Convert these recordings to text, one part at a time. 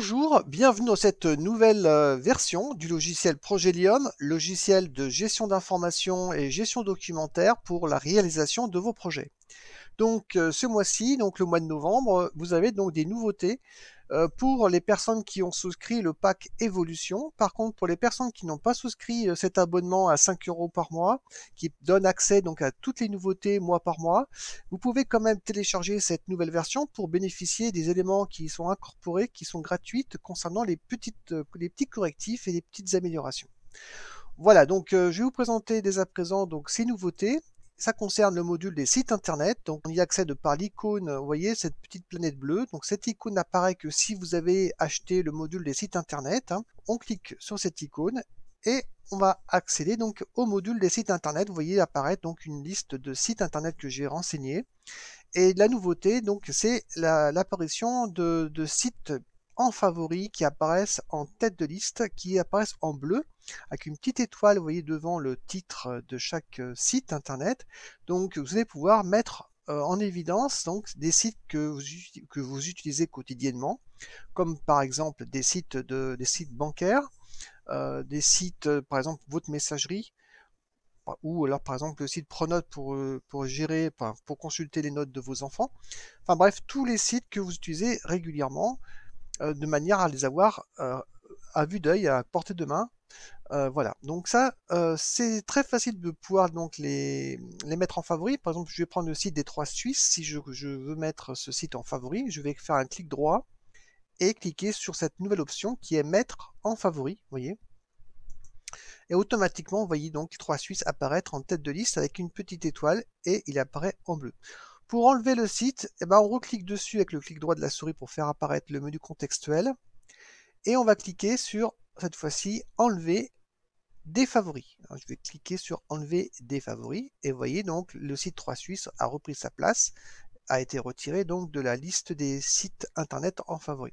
Bonjour, bienvenue dans cette nouvelle version du logiciel Progelium, logiciel de gestion d'information et gestion documentaire pour la réalisation de vos projets. Donc ce mois-ci, donc le mois de novembre, vous avez donc des nouveautés pour les personnes qui ont souscrit le pack Évolution. Par contre, pour les personnes qui n'ont pas souscrit cet abonnement à 5 € par mois, qui donne accès donc à toutes les nouveautés mois par mois, vous pouvez quand même télécharger cette nouvelle version pour bénéficier des éléments qui sont incorporés, qui sont gratuites concernant les petits correctifs et les petites améliorations. Voilà, donc je vais vous présenter dès à présent donc ces nouveautés. Ça concerne le module des sites internet, donc on y accède par l'icône, vous voyez cette petite planète bleue, donc cette icône n'apparaît que si vous avez acheté le module des sites internet, hein. On clique sur cette icône et on va accéder donc au module des sites internet. Vous voyez apparaître donc une liste de sites internet que j'ai renseignés. Et la nouveauté, donc, c'est l'apparition de sites en favoris qui apparaissent en tête de liste, qui apparaissent en bleu, avec une petite étoile, vous voyez, devant le titre de chaque site internet. Donc, vous allez pouvoir mettre en évidence donc, des sites que vous utilisez quotidiennement, comme par exemple des sites bancaires, des sites, par exemple, votre messagerie, ou alors par exemple le site Pronote pour gérer, pour consulter les notes de vos enfants. Enfin bref, tous les sites que vous utilisez régulièrement, de manière à les avoir à vue d'œil, à portée de main. Voilà, donc ça, c'est très facile de pouvoir donc les mettre en favori. Par exemple, je vais prendre le site des Trois Suisses. Si je veux mettre ce site en favori, je vais faire un clic droit et cliquer sur cette nouvelle option qui est mettre en favori, vous voyez. Et automatiquement, vous voyez donc Trois Suisses apparaître en tête de liste avec une petite étoile et il apparaît en bleu. Pour enlever le site, eh ben, on reclique dessus avec le clic droit de la souris pour faire apparaître le menu contextuel et on va cliquer sur, cette fois-ci, enlever des favoris. Alors, je vais cliquer sur enlever des favoris et vous voyez donc le site Trois Suisses a repris sa place, a été retiré donc de la liste des sites internet en favoris.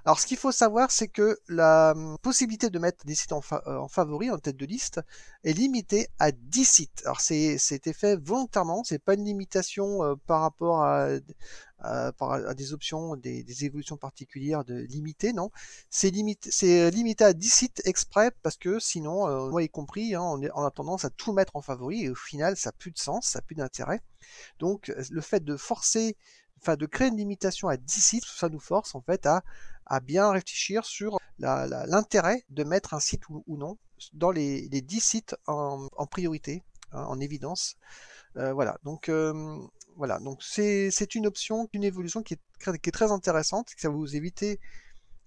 Alors, ce qu'il faut savoir, c'est que la possibilité de mettre des sites en favori, en tête de liste, est limitée à 10 sites. Alors, c'était fait volontairement, c'est pas une limitation par rapport à des options, des évolutions particulières de limiter, non. C'est limité à 10 sites exprès parce que sinon, moi y compris, hein, on a tendance à tout mettre en favori et au final, ça n'a plus de sens, ça n'a plus d'intérêt. Donc, le fait de forcer, enfin de créer une limitation à 10 sites, ça nous force en fait à bien réfléchir sur l'intérêt de mettre un site ou non dans les 10 sites en priorité, hein, en évidence. Voilà, donc c'est une option, une évolution qui est très intéressante, que ça va vous éviter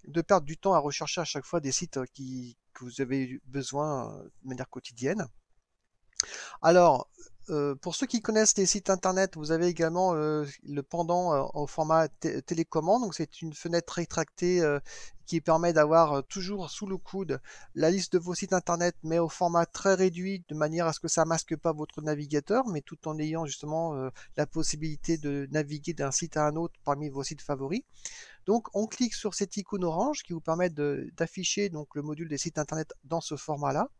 de perdre du temps à rechercher à chaque fois des sites que vous avez besoin de manière quotidienne. Alors, pour ceux qui connaissent les sites internet, vous avez également le pendant au format télécommande. Donc, c'est une fenêtre rétractée qui permet d'avoir toujours sous le coude la liste de vos sites internet, mais au format très réduit, de manière à ce que ça masque pas votre navigateur, mais tout en ayant justement la possibilité de naviguer d'un site à un autre parmi vos sites favoris. Donc, on clique sur cette icône orange qui vous permet d'afficher donc le module des sites internet dans ce format-là.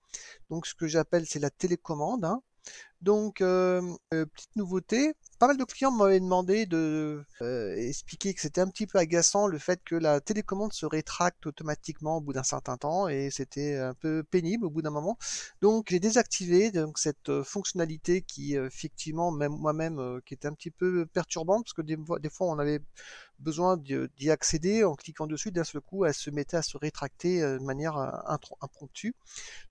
Donc, ce que j'appelle, c'est la télécommande, hein. Donc, petite nouveauté, pas mal de clients m'avaient demandé de expliquer que c'était un petit peu agaçant le fait que la télécommande se rétracte automatiquement au bout d'un certain temps et c'était un peu pénible au bout d'un moment. Donc, j'ai désactivé donc, cette fonctionnalité qui, effectivement, même moi-même, qui était un petit peu perturbante parce que des fois on avait besoin d'y accéder en cliquant dessus, d'un seul coup, elle se mettait à se rétracter de manière impromptue.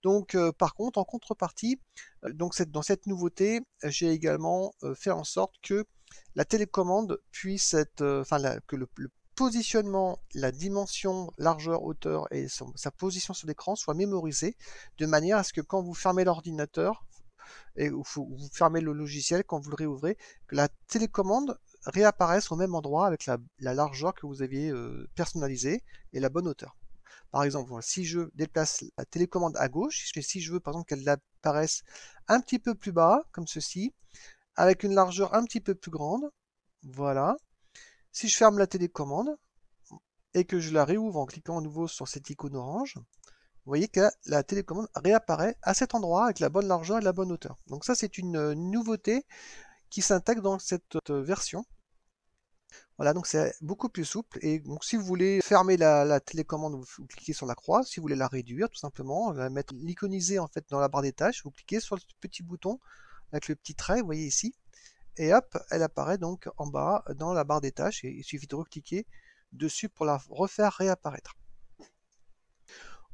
Donc, par contre, en contrepartie, donc dans cette nouveauté, j'ai également fait en sorte que la télécommande puisse être, que le positionnement, la dimension, largeur, hauteur et sa position sur l'écran soit mémorisé de manière à ce que quand vous fermez l'ordinateur et vous fermez le logiciel, quand vous le réouvrez, que la télécommande réapparaisse au même endroit avec la largeur que vous aviez personnalisée et la bonne hauteur. Par exemple, si je déplace la télécommande à gauche, si je veux par exemple qu'elle apparaisse un petit peu plus bas, comme ceci, avec une largeur un petit peu plus grande, voilà. Si je ferme la télécommande et que je la réouvre en cliquant à nouveau sur cette icône orange, vous voyez que la télécommande réapparaît à cet endroit avec la bonne largeur et la bonne hauteur. Donc ça, c'est une nouveauté qui s'intègre dans cette version. Voilà, donc c'est beaucoup plus souple. Et donc si vous voulez fermer la télécommande, vous cliquez sur la croix. Si vous voulez la réduire, tout simplement, la mettre l'iconiser en fait dans la barre des tâches, vous cliquez sur le petit bouton avec le petit trait, vous voyez ici, et hop, elle apparaît donc en bas dans la barre des tâches. Et il suffit de recliquer dessus pour la refaire réapparaître.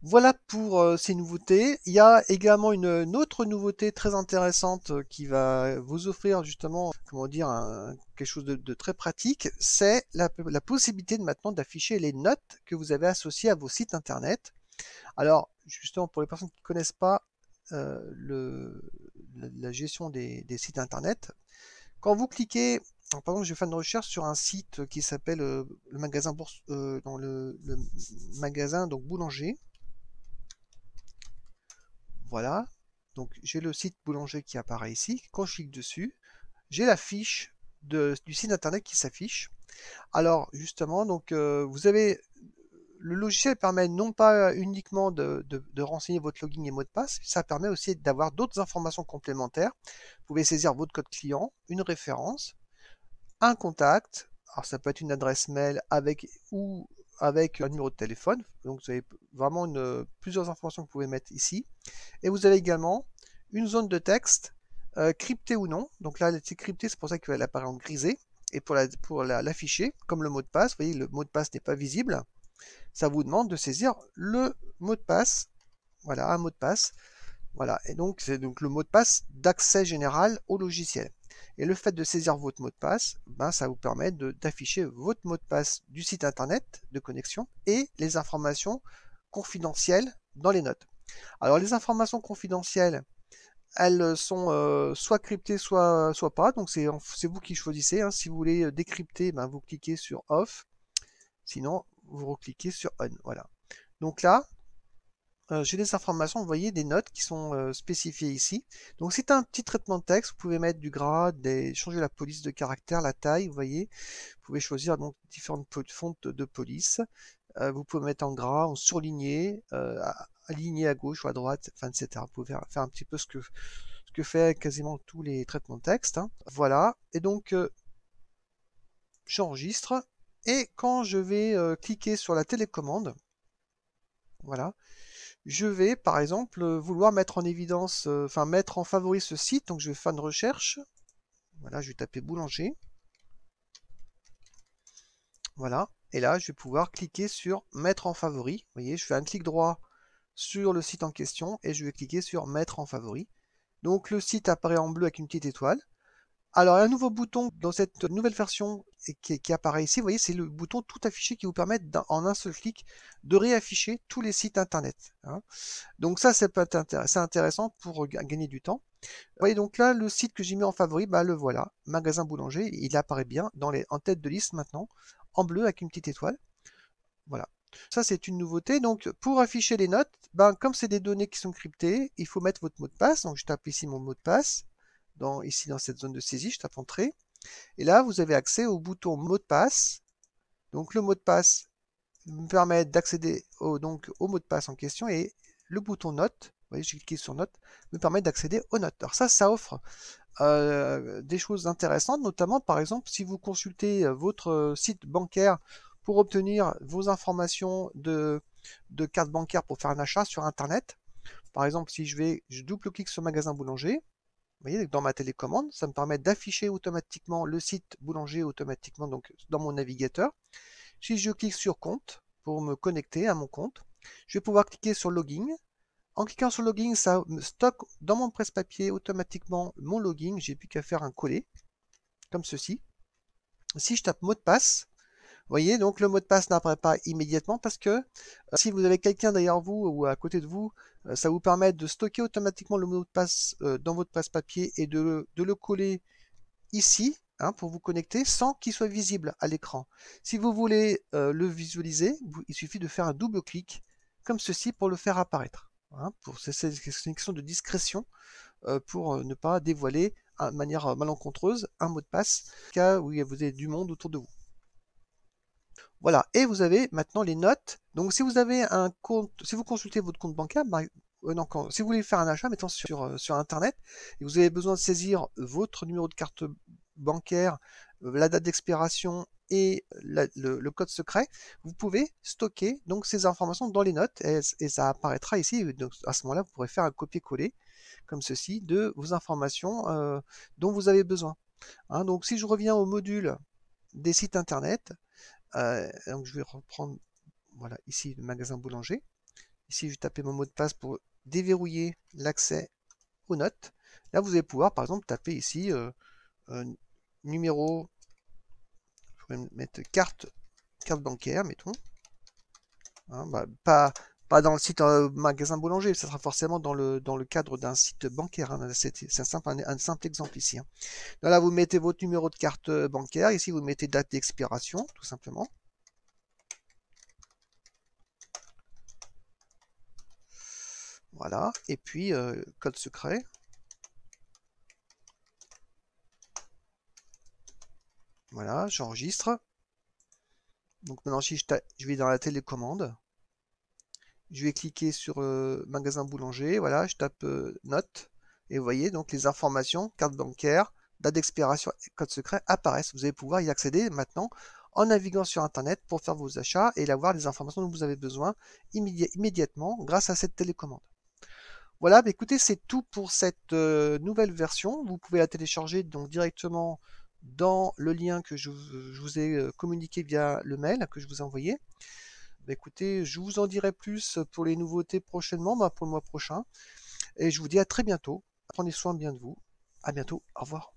Voilà pour ces nouveautés. Il y a également une autre nouveauté très intéressante qui va vous offrir justement, comment dire, quelque chose de très pratique. C'est la possibilité de maintenant d'afficher les notes que vous avez associées à vos sites internet. Alors, justement, pour les personnes qui ne connaissent pas la gestion des sites internet, quand vous cliquez, par exemple, je vais faire une recherche sur un site qui s'appelle le magasin bourse, dans le magasin donc boulanger. Voilà, donc j'ai le site boulanger qui apparaît ici. Quand je clique dessus, j'ai la fiche du site internet qui s'affiche. Alors justement, donc vous avez le logiciel permet non pas uniquement de renseigner votre login et mot de passe, ça permet aussi d'avoir d'autres informations complémentaires. Vous pouvez saisir votre code client, une référence, un contact. Alors ça peut être une adresse mail ou avec un numéro de téléphone. Donc vous avez vraiment plusieurs informations que vous pouvez mettre ici. Et vous avez également une zone de texte cryptée ou non. Donc là, elle est cryptée, c'est pour ça qu'elle apparaît en grisé. Et pour l'afficher, comme le mot de passe, vous voyez, le mot de passe n'est pas visible. Ça vous demande de saisir le mot de passe. Voilà, un mot de passe. Voilà, et donc c'est donc le mot de passe d'accès général au logiciel. Et le fait de saisir votre mot de passe, ben, ça vous permet d'afficher votre mot de passe du site internet de connexion et les informations confidentielles dans les notes. Alors les informations confidentielles, elles sont soit cryptées, soit pas. Donc c'est vous qui choisissez, hein. Si vous voulez décrypter, ben, vous cliquez sur Off. Sinon, vous recliquez sur On. Voilà. Donc là, j'ai des informations, vous voyez, des notes qui sont spécifiées ici. Donc c'est un petit traitement de texte. Vous pouvez mettre du gras, changer la police de caractère, la taille, vous voyez. Vous pouvez choisir donc différentes fontes de police. Vous pouvez mettre en gras, en surligné, aligné à gauche ou à droite, enfin, etc. Vous pouvez faire un petit peu ce que fait quasiment tous les traitements de texte, hein. Voilà, et donc j'enregistre, et quand je vais cliquer sur la télécommande, voilà, je vais par exemple vouloir mettre en évidence, enfin mettre en favori ce site, donc je vais faire une recherche, voilà, je vais taper boulanger, voilà, et là je vais pouvoir cliquer sur mettre en favori, vous voyez, je fais un clic droit sur le site en question et je vais cliquer sur mettre en favori. Donc le site apparaît en bleu avec une petite étoile. Alors, il y a un nouveau bouton dans cette nouvelle version qui apparaît ici. Vous voyez, c'est le bouton tout affiché qui vous permet en un seul clic de réafficher tous les sites internet, hein. Donc ça, c'est intéressant pour gagner du temps. Vous voyez, donc là, le site que j'ai mis en favori, bah, le voilà, magasin boulanger. Il apparaît bien en tête de liste maintenant, en bleu avec une petite étoile. Voilà. Ça, c'est une nouveauté. Donc, pour afficher les notes, ben, comme c'est des données qui sont cryptées, il faut mettre votre mot de passe. Donc, je tape ici mon mot de passe. Ici, dans cette zone de saisie, je tape Entrée. Et là, vous avez accès au bouton mot de passe. Donc, le mot de passe me permet d'accéder donc, au mot de passe en question. Et le bouton Note, vous voyez, j'ai cliqué sur Note, me permet d'accéder aux notes. Alors ça offre des choses intéressantes, notamment, par exemple, si vous consultez votre site bancaire pour obtenir vos informations de carte bancaire pour faire un achat sur Internet. Par exemple, si je double-clique sur magasin boulanger, vous voyez, dans ma télécommande, ça me permet d'afficher automatiquement le site boulanger automatiquement donc dans mon navigateur. Si je clique sur compte pour me connecter à mon compte, je vais pouvoir cliquer sur login. En cliquant sur login, ça me stocke dans mon presse-papier automatiquement mon login. J'ai plus qu'à faire un coller, comme ceci. Si je tape mot de passe, vous voyez, donc le mot de passe n'apparaît pas immédiatement parce que si vous avez quelqu'un derrière vous ou à côté de vous, ça vous permet de stocker automatiquement le mot de passe dans votre presse-papier et de le coller ici, hein, pour vous connecter sans qu'il soit visible à l'écran. Si vous voulez le visualiser, il suffit de faire un double clic comme ceci pour le faire apparaître, hein. C'est une question de discrétion pour ne pas dévoiler de manière malencontreuse un mot de passe, cas où vous avez du monde autour de vous. Voilà, et vous avez maintenant les notes. Donc si vous avez un compte, si vous consultez votre compte bancaire, si vous voulez faire un achat, mettons sur Internet, et vous avez besoin de saisir votre numéro de carte bancaire, la date d'expiration et le code secret, vous pouvez stocker donc ces informations dans les notes et ça apparaîtra ici. Donc à ce moment-là, vous pourrez faire un copier-coller comme ceci de vos informations dont vous avez besoin. Hein, donc si je reviens au module des sites internet, donc je vais reprendre voilà, ici le magasin boulanger. Ici, je vais taper mon mot de passe pour déverrouiller l'accès aux notes. Là, vous allez pouvoir, par exemple, taper ici numéro, je vais mettre carte bancaire, mettons. Hein, pas dans le site magasin boulanger, ça sera forcément dans le cadre d'un site bancaire. Hein. C'est un simple exemple ici. Hein. Là, vous mettez votre numéro de carte bancaire. Ici, vous mettez date d'expiration, tout simplement. Voilà. Et puis, code secret. Voilà, j'enregistre. Donc maintenant, si je vais dans la télécommande, je vais cliquer sur magasin boulanger, voilà, je tape note, et vous voyez donc les informations, carte bancaire, date d'expiration et code secret apparaissent. Vous allez pouvoir y accéder maintenant en naviguant sur Internet pour faire vos achats et avoir les informations dont vous avez besoin immédiatement grâce à cette télécommande. Voilà, bah écoutez, c'est tout pour cette nouvelle version. Vous pouvez la télécharger donc directement dans le lien que je vous ai communiqué via le mail que je vous ai envoyé. Bah écoutez, je vous en dirai plus pour les nouveautés prochainement, pour le mois prochain. Et je vous dis à très bientôt. Prenez soin bien de vous. À bientôt. Au revoir.